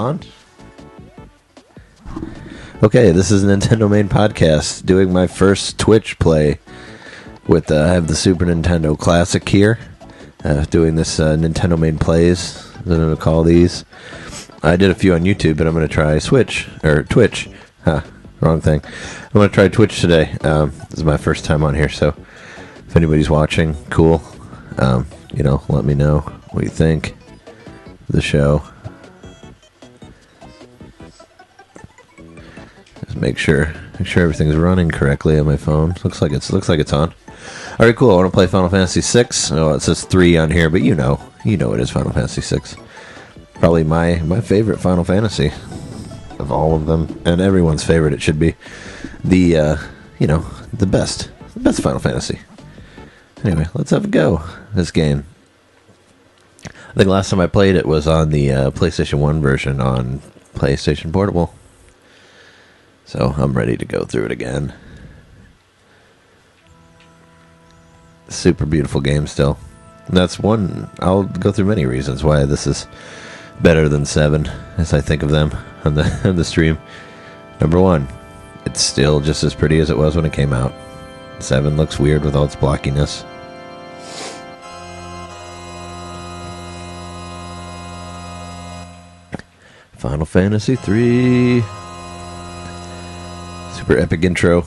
on? Okay, this is NintenDomain podcast, doing my first Twitch play with, I have the Super Nintendo Classic here, doing this NintenDomain plays, as I'm going to call these. I did a few on YouTube, but I'm going to try Twitch. Wrong thing. I'm going to try Twitch today. This is my first time on here, so if anybody's watching, cool. Let me know what you think of the show. Just make sure everything's running correctly on my phone. Looks like it's on. All right, cool. I want to play Final Fantasy VI. Oh, it says 3 on here, but you know it is Final Fantasy VI. Probably my favorite Final Fantasy of all of them, and everyone's favorite. It should be the best Final Fantasy. Anyway, let's have a go. This game. I think last time I played it was on the PlayStation 1 version on PlayStation Portable. So I'm ready to go through it again. Super beautiful game still. And that's one. I'll go through many reasons why this is better than 7 as I think of them on the stream. Number 1, it's still just as pretty as it was when it came out. 7 looks weird with all its blockiness. Final Fantasy 3. Super epic intro.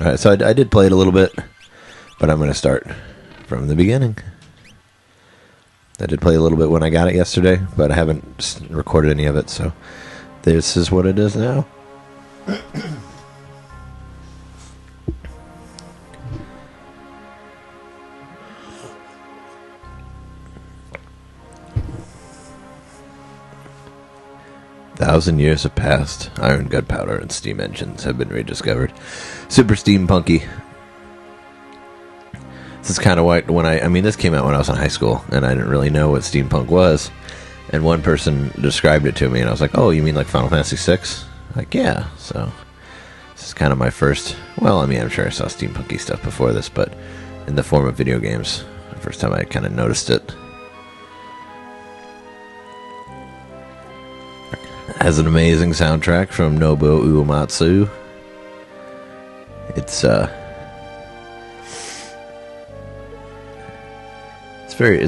Alright, so I did play it a little bit, but I'm going to start from the beginning. I did play a little bit when I got it yesterday, but I haven't recorded any of it, so this is what it is now. 1,000 years have passed. Iron gunpowder and steam engines have been rediscovered. Super steampunky. This is kind of why this came out when I was in high school, and I didn't really know what steampunk was. And one person described it to me, and I was like, "Oh, you mean like Final Fantasy VI?" Like, yeah. So this is kind of my first. Well, I'm sure I saw steampunky stuff before this, but in the form of video games, the first time I kind of noticed it. Has an amazing soundtrack from Nobuo Uematsu. It's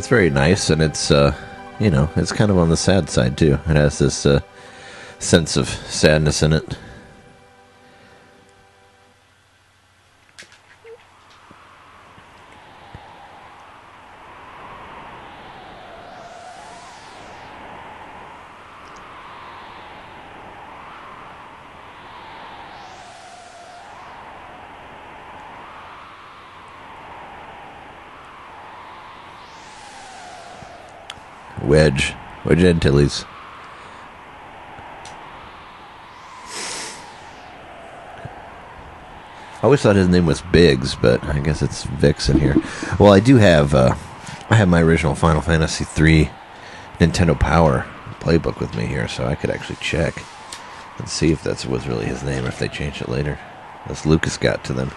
very nice, and it's it's kind of on the sad side too. It has this sense of sadness in it. Wedge Antilles. I always thought his name was Biggs, but I guess it's Vix in here. Well, I do have I have my original Final Fantasy III Nintendo Power playbook with me here, so I could actually check and see if that was really his name, or if they changed it later. As Lucas got to them.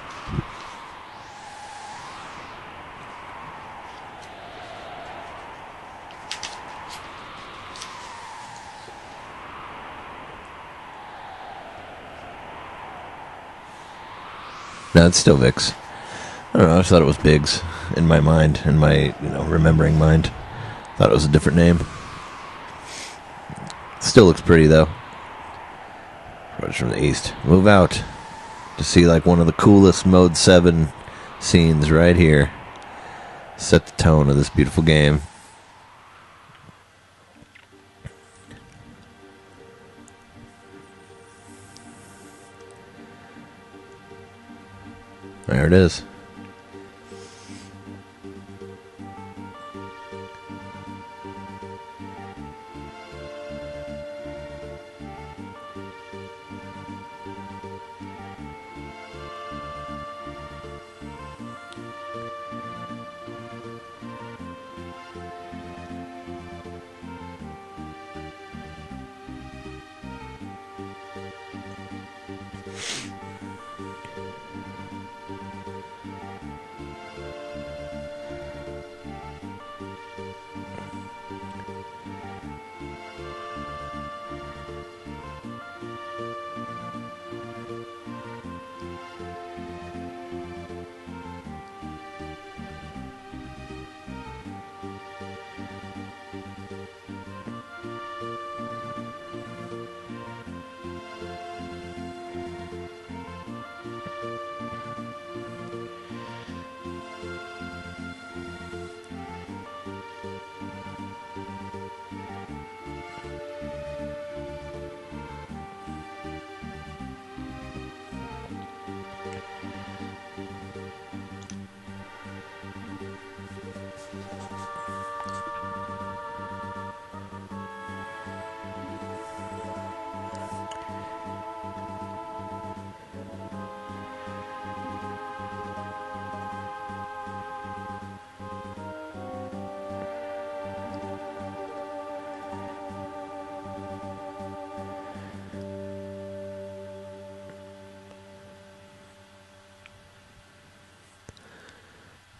No, it's still Vix. I don't know, I just thought it was Biggs in my mind, in my, remembering mind. Thought it was a different name. Still looks pretty, though. Brothers from the East. Move out to see, one of the coolest Mode 7 scenes right here. Set the tone of this beautiful game. There it is.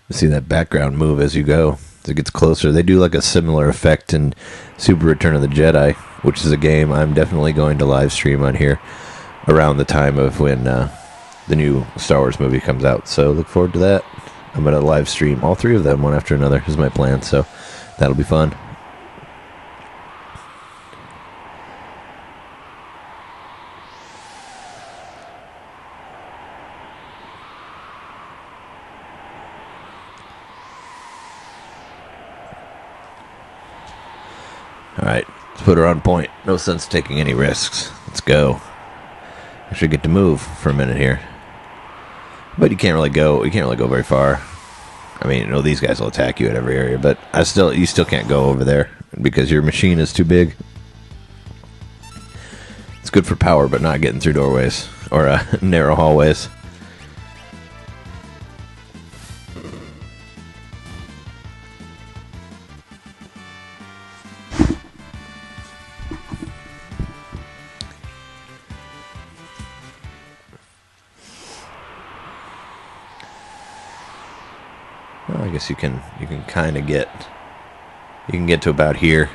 You see that background move as you go. As it gets closer, they do like a similar effect in Super Return of the Jedi, which is a game I'm definitely going to live stream on here around the time of when the new Star Wars movie comes out. So look forward to that. I'm going to live stream all three of them one after another is my plan, so that'll be fun. Alright, let's put her on point. No sense taking any risks. Let's go. I should get to move for a minute here. But you can't really go very far. I mean, these guys will attack you at every area, but you still can't go over there because your machine is too big. It's good for power, but not getting through doorways or narrow hallways. Well, I guess you can kind of get to about here.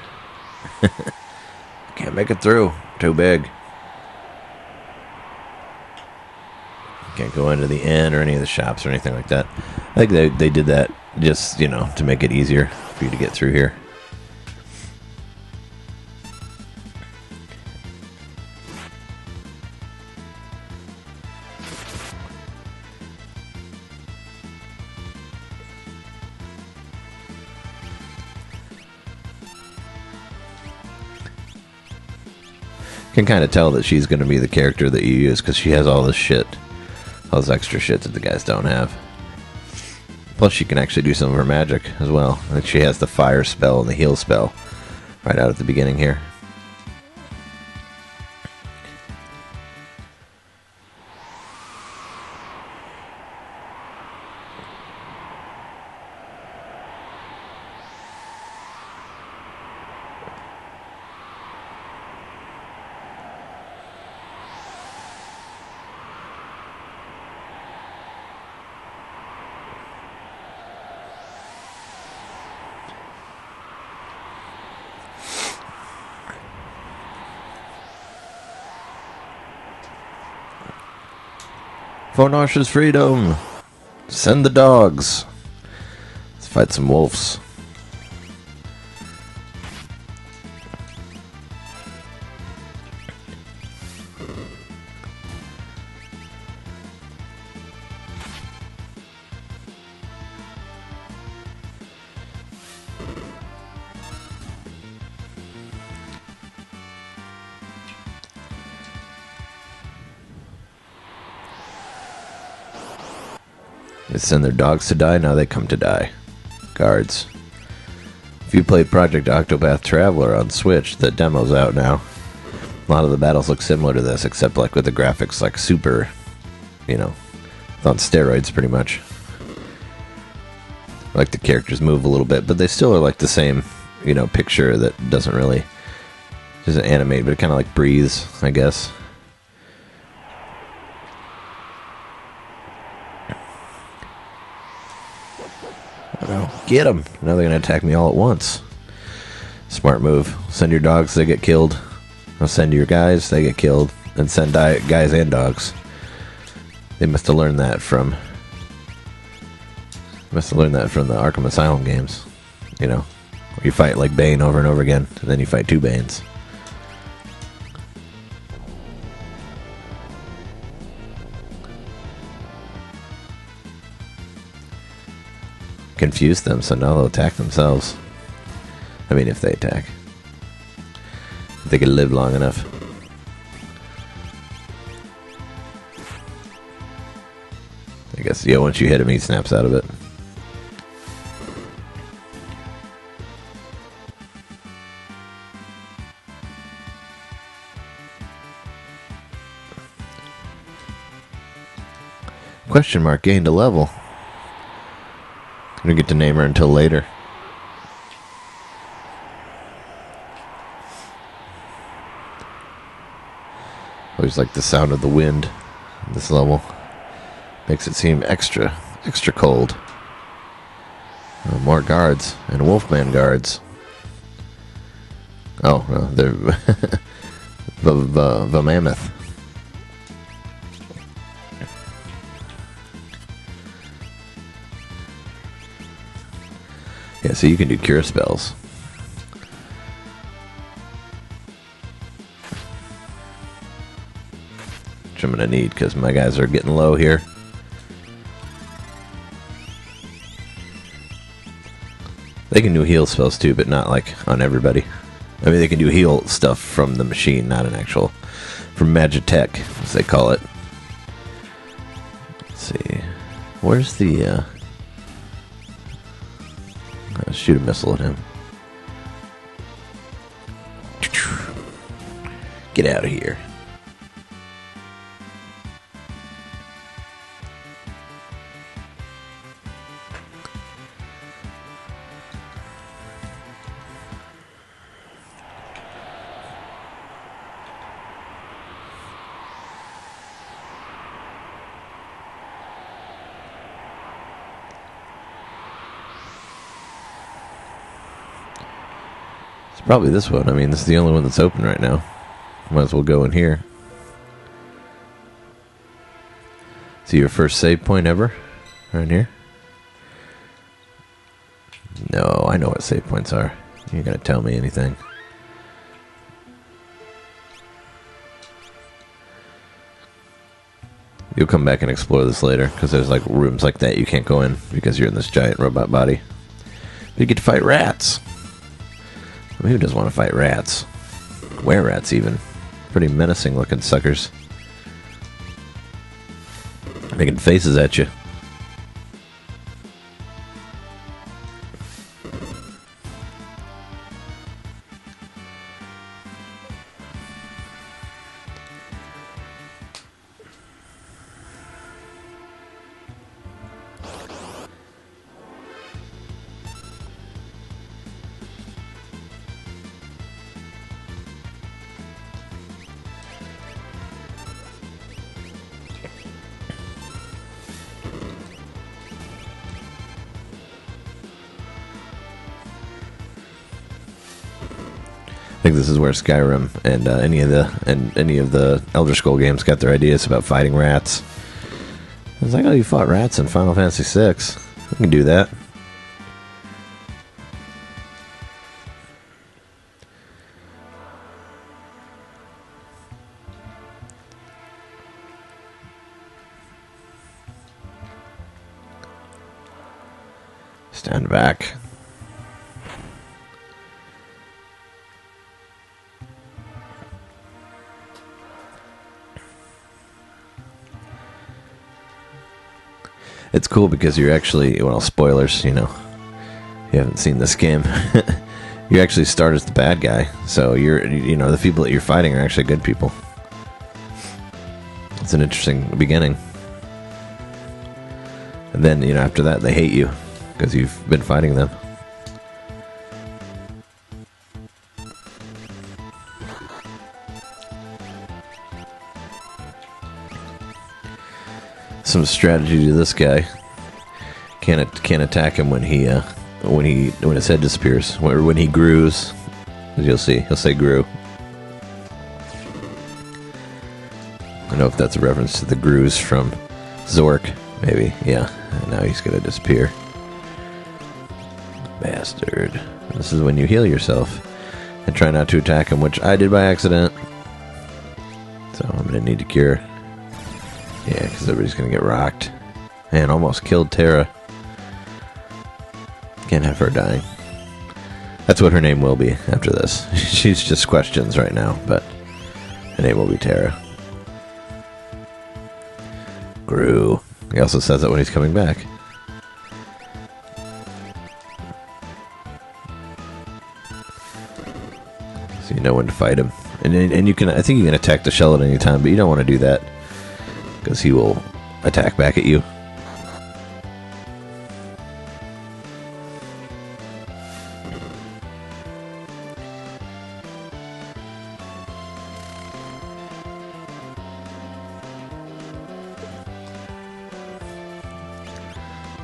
Can't make it through. Too big. Can't go into the inn or any of the shops or anything like that. I think they did that just, to make it easier for you to get through here. Can kind of tell that she's going to be the character that you use because she has all this shit, all this extra shit that the guys don't have. Plus, she can actually do some of her magic as well. I think she has the fire spell and the heal spell right out at the beginning here. For Narsha's freedom! Send the dogs! Let's fight some wolves. They send their dogs to die, now they come to die. Guards. If you played Project Octopath Traveler on Switch, the demo's out now. A lot of the battles look similar to this, except like with the graphics like super, on steroids pretty much. Like the characters move a little bit, but they still are like the same, picture that doesn't animate, but it kind of like breathes, I guess. Get them. Now they're going to attack me all at once. Smart move. Send your dogs, they get killed. I'll send your guys, they get killed. And send guys and dogs. They must have learned that from the Arkham Asylum games. Where you fight like Bane over and over again, and then you fight two Banes. Confuse them, so now they'll attack themselves. I mean, if they attack. If they can live long enough. I guess, yeah, once you hit him, he snaps out of it. Question mark gained a level. I don't get to name her until later. Always like the sound of the wind in this level. Makes it seem extra cold. Oh, more guards. And Wolfman guards. Oh, no, they're... the mammoth. Yeah, so you can do cure spells. Which I'm going to need because my guys are getting low here. They can do heal spells too, but not like on everybody. I mean, they can do heal stuff from the machine, not an actual... from Magitech, as they call it. Let's see. Where's the... shoot a missile at him. Get out of here. It's probably this one. I mean, this is the only one that's open right now. Might as well go in here. See your first save point ever? Right here? No, I know what save points are. You ain't gonna tell me anything. You'll come back and explore this later, because there's like rooms like that you can't go in because you're in this giant robot body. But you get to fight rats. I mean, who doesn't want to fight rats? Were-rats, even. Pretty menacing looking suckers. Making faces at you. I think this is where Skyrim and any of the Elder Scroll games got their ideas about fighting rats. It's like, oh, you fought rats in Final Fantasy VI. We can do that. Stand back. It's cool because you're actually, well, spoilers, you know, you haven't seen this game. You actually start as the bad guy, so you know, the people that you're fighting are actually good people. It's an interesting beginning. And then, you know, after that, they hate you because you've been fighting them. Some strategy to this guy. Can't attack him when his head disappears, or when he grews. As you'll see, he'll say "grew." I don't know if that's a reference to the Grooves from Zork, maybe. Yeah. And now he's gonna disappear. Bastard. This is when you heal yourself and try not to attack him, which I did by accident. So I'm gonna need to cure. Yeah, because everybody's going to get rocked. And almost killed Terra. Can't have her dying. That's what her name will be after this. She's just questions right now, but her name will be Terra. Gru. He also says that when he's coming back. So you know when to fight him. And you can, I think you can attack the shell at any time, but you don't want to do that, because he will attack back at you.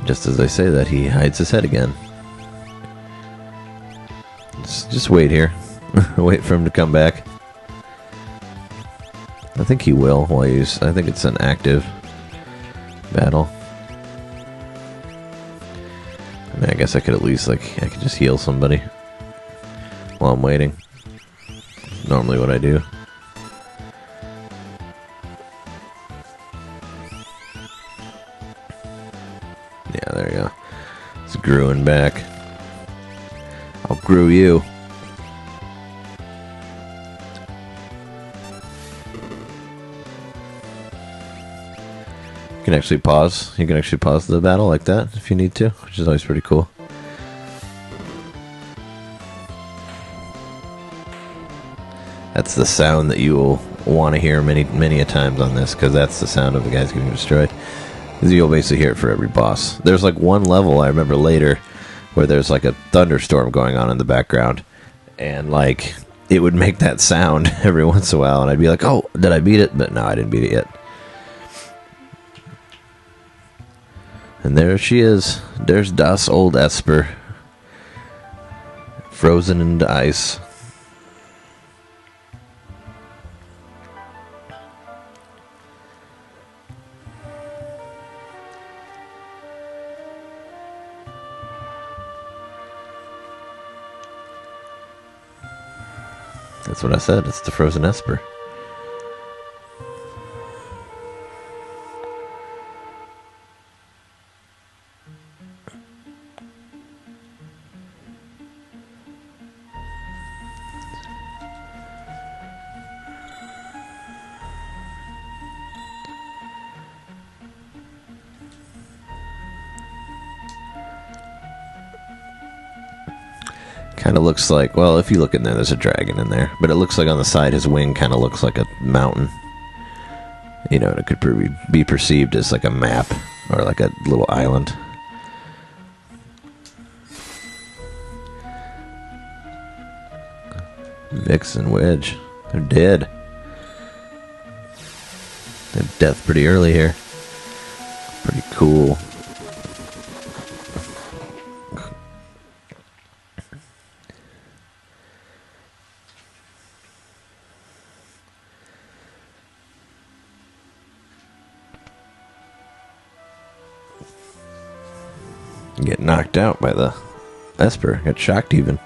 Just as I say that, he hides his head again. Just wait here. Wait for him to come back. I think he will while he's... I think it's an active battle. I mean, I guess I could at least, like, I could just heal somebody while I'm waiting. Normally what I do. Yeah, there you go. It's growing back. I'll grew you. You can actually pause. You can actually pause the battle like that if you need to, which is always pretty cool. That's the sound that you will want to hear many a times on this, because that's the sound of the guys getting destroyed. Because you'll basically hear it for every boss. There's like one level I remember later where there's like a thunderstorm going on in the background, and like it would make that sound every once in a while, and I'd be like, oh, did I beat it? But no, I didn't beat it yet. And there she is. There's Das Old Esper. Frozen into ice. That's what I said. It's the Frozen Esper. Kind of looks like, well, if you look in there, there's a dragon in there, but it looks like on the side his wing kind of looks like a mountain. You know, it could be perceived as like a map or like a little island. Vix and Wedge, they're dead. They have death pretty early here. Pretty cool. Get knocked out by the Esper. Get shocked even.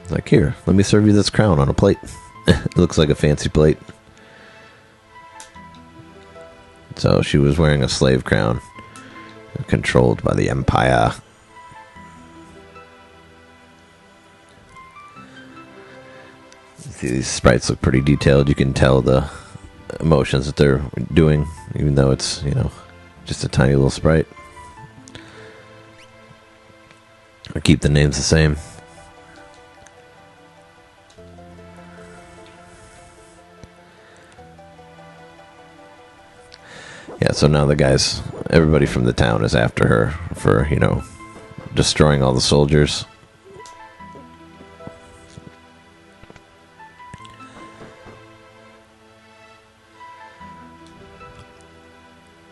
Like, here, let me serve you this crown on a plate. It looks like a fancy plate. So she was wearing a slave crown, controlled by the Empire. See, these sprites look pretty detailed. You can tell the emotions that they're doing, even though it's, you know, just a tiny little sprite. Or keep the names the same. Yeah, so now the guys, everybody from the town is after her for, you know, destroying all the soldiers.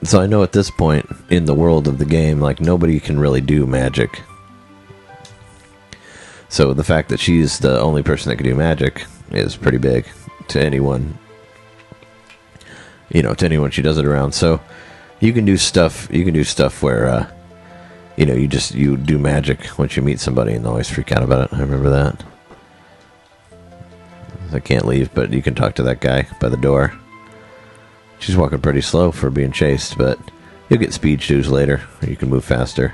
So I know at this point in the world of the game, like, nobody can really do magic. So the fact that she's the only person that can do magic is pretty big to anyone. You know, to anyone she does it around. So you can do stuff. You can do stuff where, you know, you do magic once you meet somebody, and they always freak out about it. I remember that. I can't leave, but you can talk to that guy by the door. She's walking pretty slow for being chased, but you'll get speed shoes later, or you can move faster.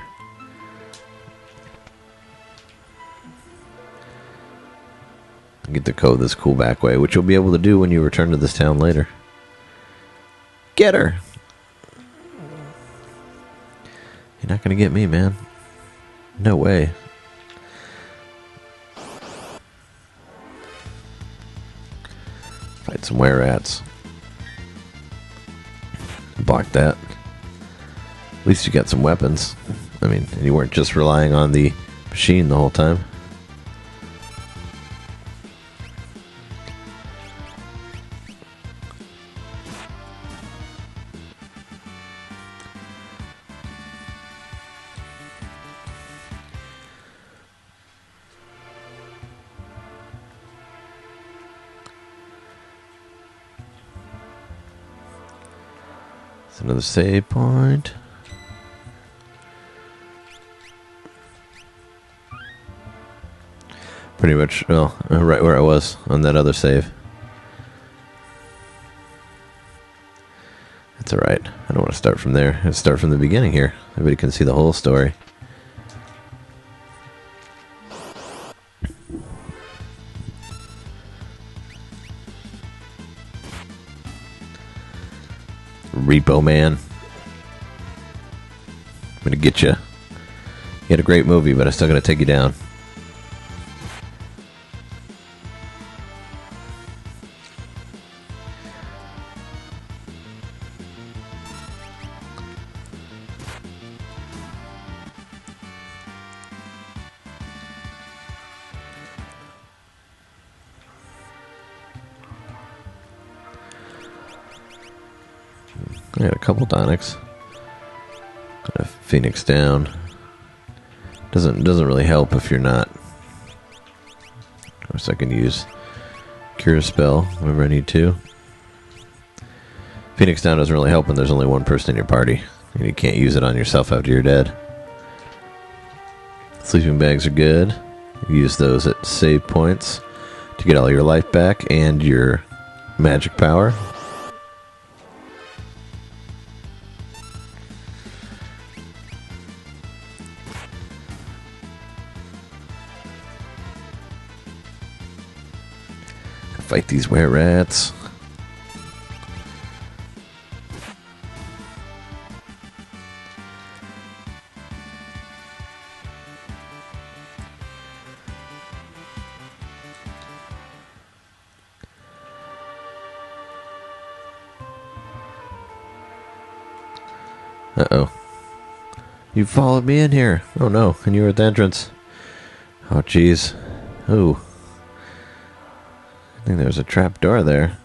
Get to code this cool back way, which you'll be able to do when you return to this town later. Get her! You're not gonna get me, man. No way. Fight some were-rats. Block that. At least you got some weapons. I mean, you weren't just relying on the machine the whole time. It's another save point. Pretty much, well, right where I was on that other save. That's alright. I don't want to start from there. I start from the beginning here. Everybody can see the whole story. Repo Man. I'm gonna get you. You had a great movie, but I'm still gonna take you down. I got a couple Donics. Got a Phoenix down. Doesn't really help if you're not. Of course, I can use Cure Spell whenever I need to. Phoenix down doesn't really help when there's only one person in your party, and you can't use it on yourself after you're dead. Sleeping bags are good. Use those at save points to get all your life back and your magic power. Fight these were rats. Uh-oh. You followed me in here. Oh no, and you were at the entrance. Oh jeez. Ooh. I think there's a trap door there.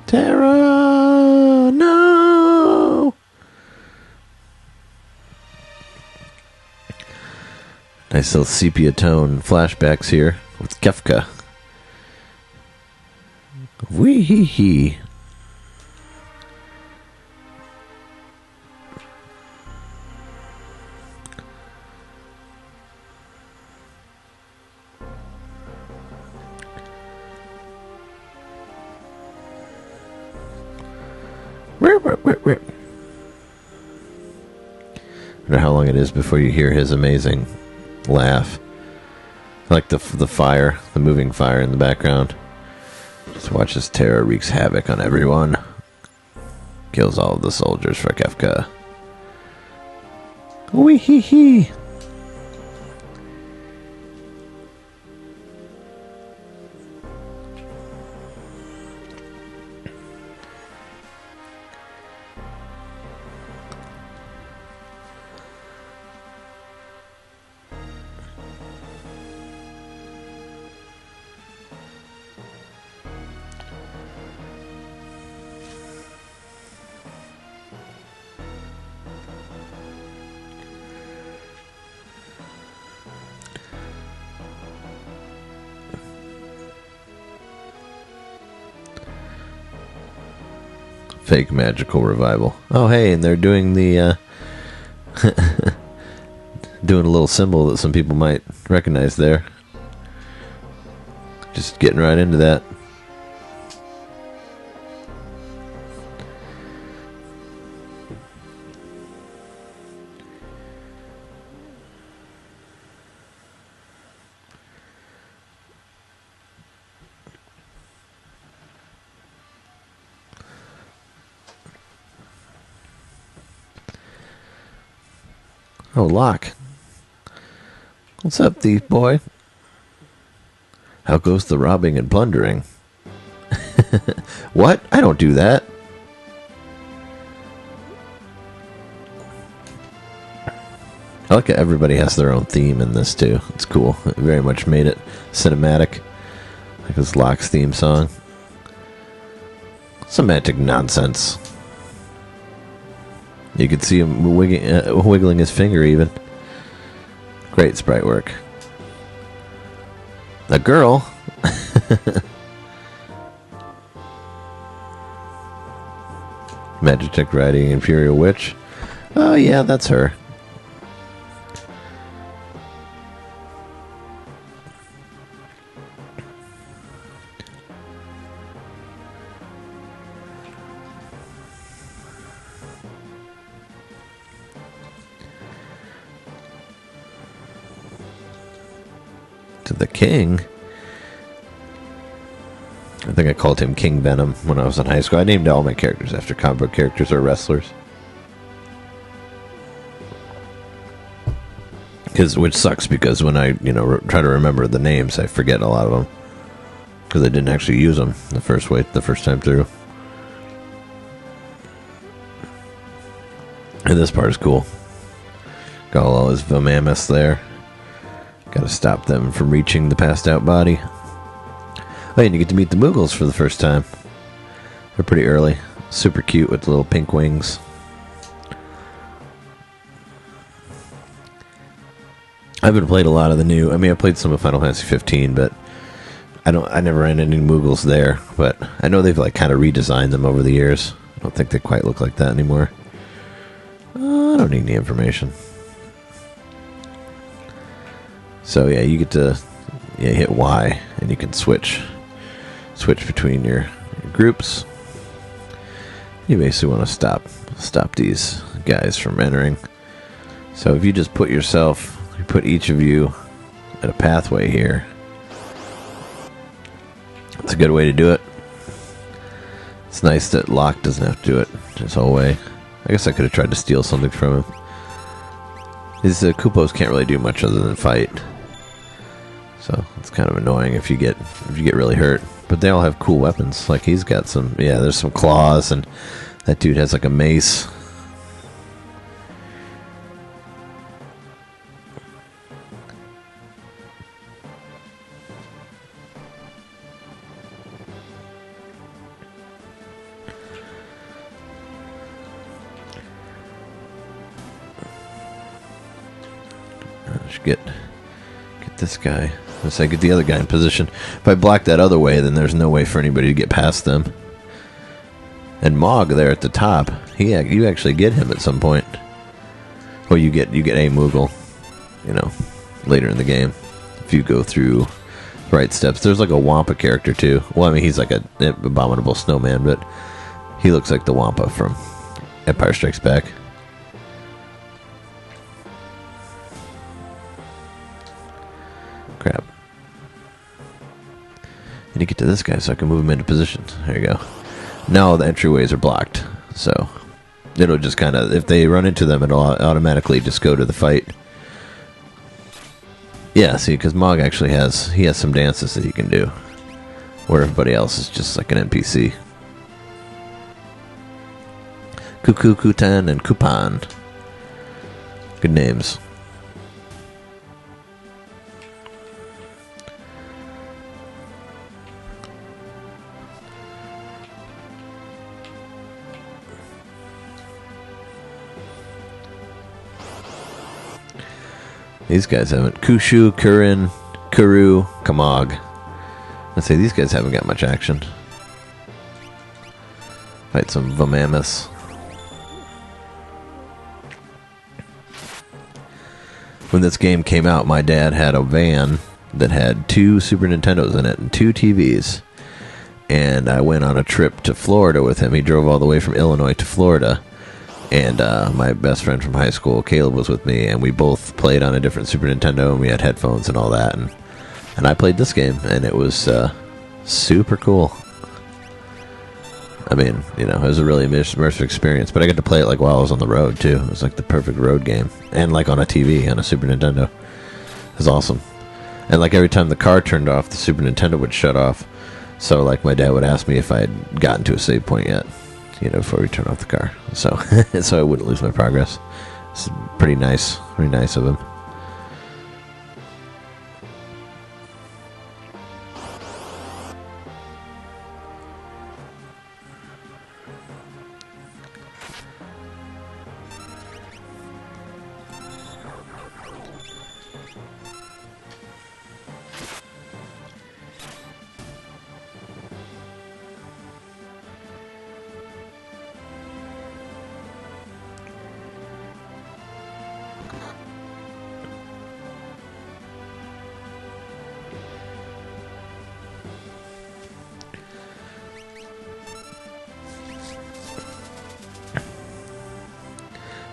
Tara! No! Nice little sepia tone flashbacks here with Kefka. Wee hee hee. I wonder how long it is before you hear his amazing laugh. I like the fire, the moving fire in the background. Just watch as Terra wreaks havoc on everyone. Kills all of the soldiers for Kefka. Wee hee hee. Fake magical revival. Oh, hey, and they're doing the doing a little symbol that some people might recognize there. Just getting right into that. Oh, Locke. What's up, thief boy? How goes the robbing and plundering? What? I don't do that. I like how everybody has their own theme in this, too. It's cool. It very much made it cinematic. Like this Locke's theme song. Semantic nonsense. You could see him wiggling his finger even. Great sprite work. A girl? Magitech riding Imperial Witch. Oh, yeah, that's her. To the king? I think I called him King Venom when I was in high school. I named all my characters after comic book characters or wrestlers. Which sucks because when I, try to remember the names, I forget a lot of them. Because I didn't actually use them the first time through. And this part is cool. Got all his mammoths there. Gotta stop them from reaching the passed out body. Oh, and you get to meet the Moogles for the first time. They're pretty early. Super cute with little pink wings. I haven't played a lot of the new. I played some of Final Fantasy 15, but I never ran into any Moogles there. But I know they've kind of redesigned them over the years. I don't think they quite look like that anymore. I don't need any information. So yeah, you get to hit Y and you can switch between your groups. You basically want to stop these guys from entering. So if you just put each of you at a pathway here, it's a good way to do it. It's nice that Locke doesn't have to do it his whole way. I guess I could have tried to steal something from him. His Koopos can't really do much other than fight. So it's kind of annoying if you get really hurt. But they all have cool weapons. Like he's got some, there's some claws, and that dude has like a mace. I should get this guy. Let's say get the other guy in position. If I block that other way, then there's no way for anybody to get past them. And Mog there at the top, you actually get him at some point. Well, you get a Moogle, later in the game if you go through the right steps. There's like a Wampa character too. Well, he's like an abominable snowman, but he looks like the Wampa from Empire Strikes Back. Crap. And you get to this guy so I can move him into position. There you go. Now the entryways are blocked, so it'll just kind of, if they run into them, it'll automatically just go to the fight. Yeah, see, because Mog actually has some dances that he can do, where everybody else is just like an NPC. Cuckoo, Kutan, and Kupan. Good names. These guys haven't. Kushu, Kurin, Kuru, Kamog. Let's say these guys haven't got much action. Fight some Vamamus. When this game came out, my dad had a van that had 2 Super Nintendos in it and 2 TVs. And I went on a trip to Florida with him. He drove all the way from Illinois to Florida. And my best friend from high school, Caleb, was with me, and we both played on a different Super Nintendo, and we had headphones and all that, and I played this game, and it was super cool. It was a really immersive experience, but I got to play it like while I was on the road, too. It was like the perfect road game, and like on a TV, on a Super Nintendo. It was awesome. And like every time the car turned off, the Super Nintendo would shut off, so like my dad would ask me if I had gotten to a save point yet. Before we turn off the car. So so I wouldn't lose my progress. It's pretty nice of him.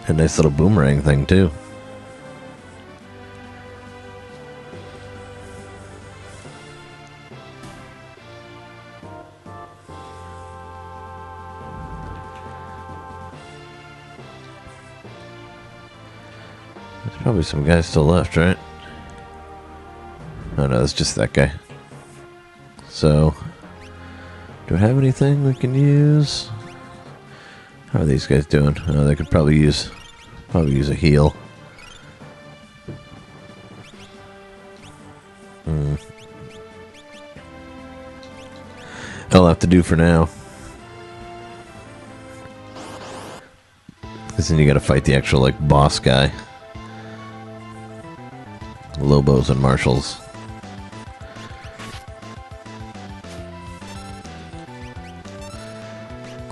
A nice little boomerang thing, too. There's probably some guys still left, right? Oh no, it's just that guy. So, do I have anything we can use? How are these guys doing? Oh, they could probably use a heal. That'll have to do for now. Because then you gotta fight the actual, like, boss guy. Lobos and marshals.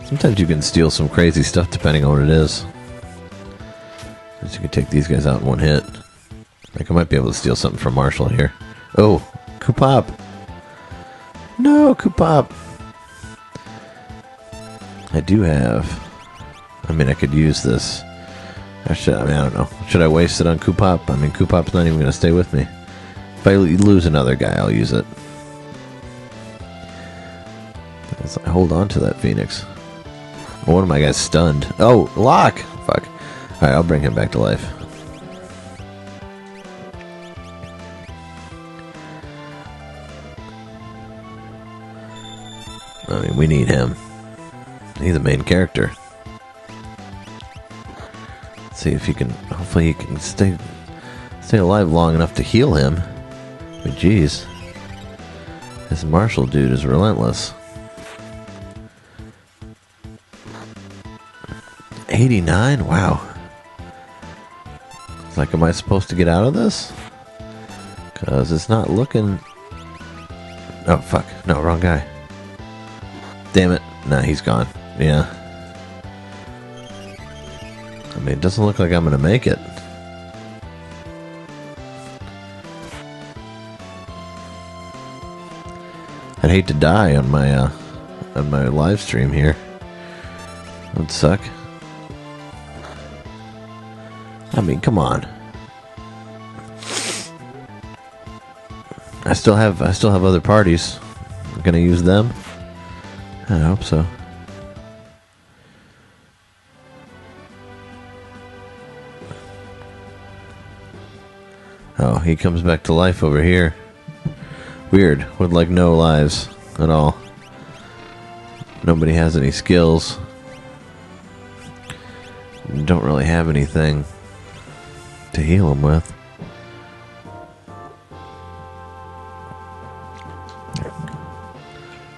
Sometimes you can steal some crazy stuff depending on what it is. So you can take these guys out in one hit. Like I might be able to steal something from Marshall here. Oh, Coopop! No, Coopop! I do have... I mean, I could use this. I don't know. Should I waste it on Coopop? I mean, Coopop's not even going to stay with me. If I lose another guy, I'll use it. I hold on to that Phoenix. One of my guys stunned. Oh, Lock! Fuck. Alright, I'll bring him back to life. I mean, we need him. He's the main character. Let's see if he can... Hopefully he can stay alive long enough to heal him. But jeez. This Marshall dude is relentless. 89? Wow. It's like, am I supposed to get out of this? Because it's not looking... Oh, fuck. No, wrong guy. Damn it. Nah, he's gone. Yeah. I mean, it doesn't look like I'm going to make it. I'd hate to die on my live stream here. That would suck. I mean, come on. I still have other parties. I'm gonna use them. I hope so. Oh, he comes back to life over here. Weird. With like no lives at all. Nobody has any skills. Don't really have anything to heal him with.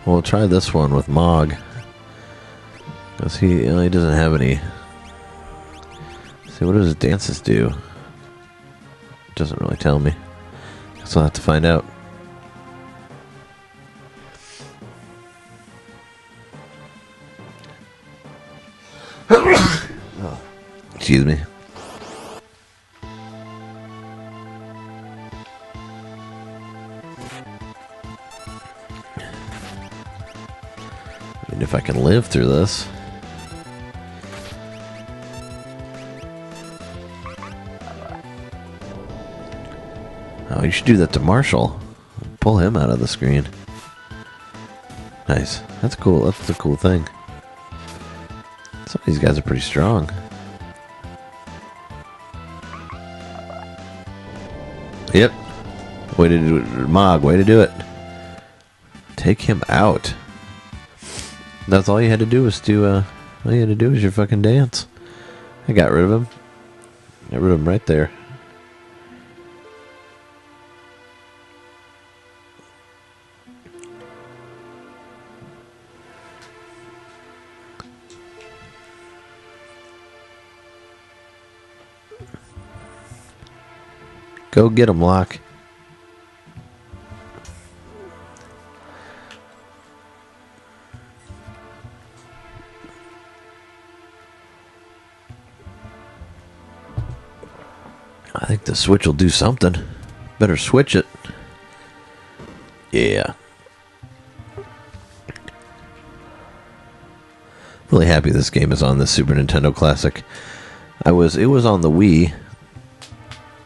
We'll try this one with Mog. Because he doesn't have any... See, what does his dances do? It doesn't really tell me. Guess I'll have to find out. Oh, excuse me. I mean, if I can live through this. Oh, you should do that to Marshall. Pull him out of the screen. Nice. That's cool. That's a cool thing. Some of these guys are pretty strong. Yep. Way to do it, Mog. Way to do it. Take him out. That's all you had to do was all you had to do was your fucking dance. I got rid of him. Got rid of him right there. Go get him, Locke. I think the switch will do something. Better switch it. Yeah. Really happy this game is on the Super Nintendo Classic. It was on the Wii.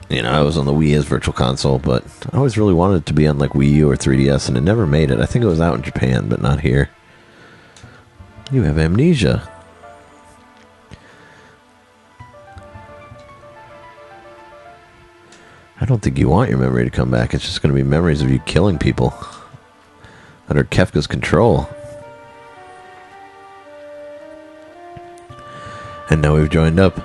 You know, I was on the Wii as Virtual Console, but I always really wanted it to be on like Wii U or 3DS, and it never made it. I think it was out in Japan, but not here. You have amnesia. I don't think you want your memory to come back. It's just going to be memories of you killing people under Kefka's control. And now we've joined up.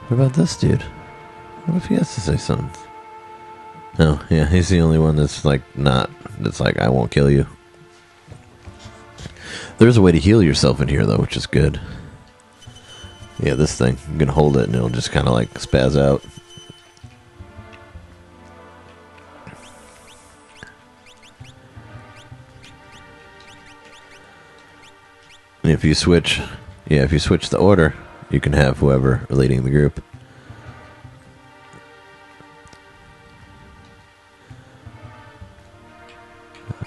What about this dude? What if he has to say something? Oh, yeah, he's the only one that's like that's like, I won't kill you. There's a way to heal yourself in here, though, which is good. Yeah, this thing. You can hold it and it'll just kind of like spaz out. And if you switch the order, you can have whoever leading the group.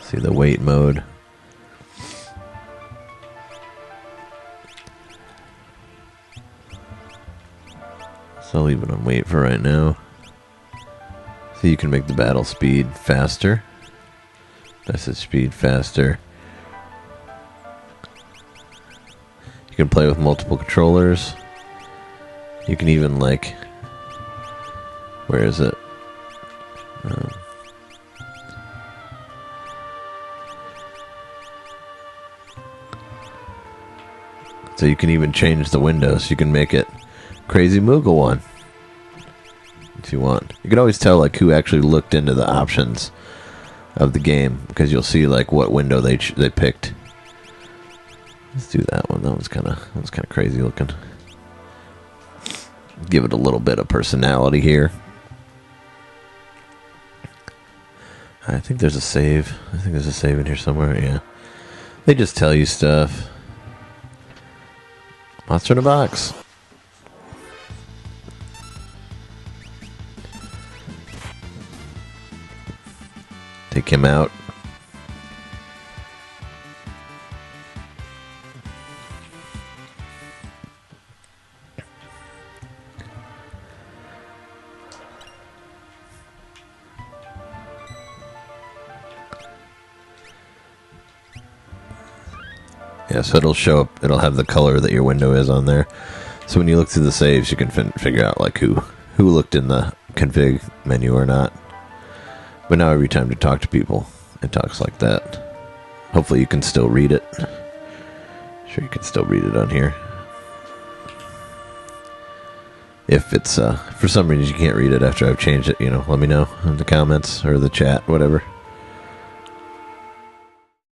See the wait mode. So I'll leave it on wait for right now. So you can make the battle speed faster. Message speed faster. You can play with multiple controllers. You can even like, where is it? So you can even change the windows. You can make it Crazy Moogle one if you want. You can always tell like who actually looked into the options of the game, because you'll see like what window they picked. Let's do that one. That was kind of crazy looking. Give it a little bit of personality here. I think there's a save. I think there's a save in here somewhere. Yeah. They just tell you stuff. Monster in a box. Take him out. Yeah, so it'll show up, it'll have the color that your window is on there. So when you look through the saves, you can figure out like who looked in the config menu or not. But now every time to talk to people, it talks like that. Hopefully you can still read it. Sure, you can still read it on here. If it's, for some reason you can't read it after I've changed it, you know, let me know in the comments or the chat, whatever.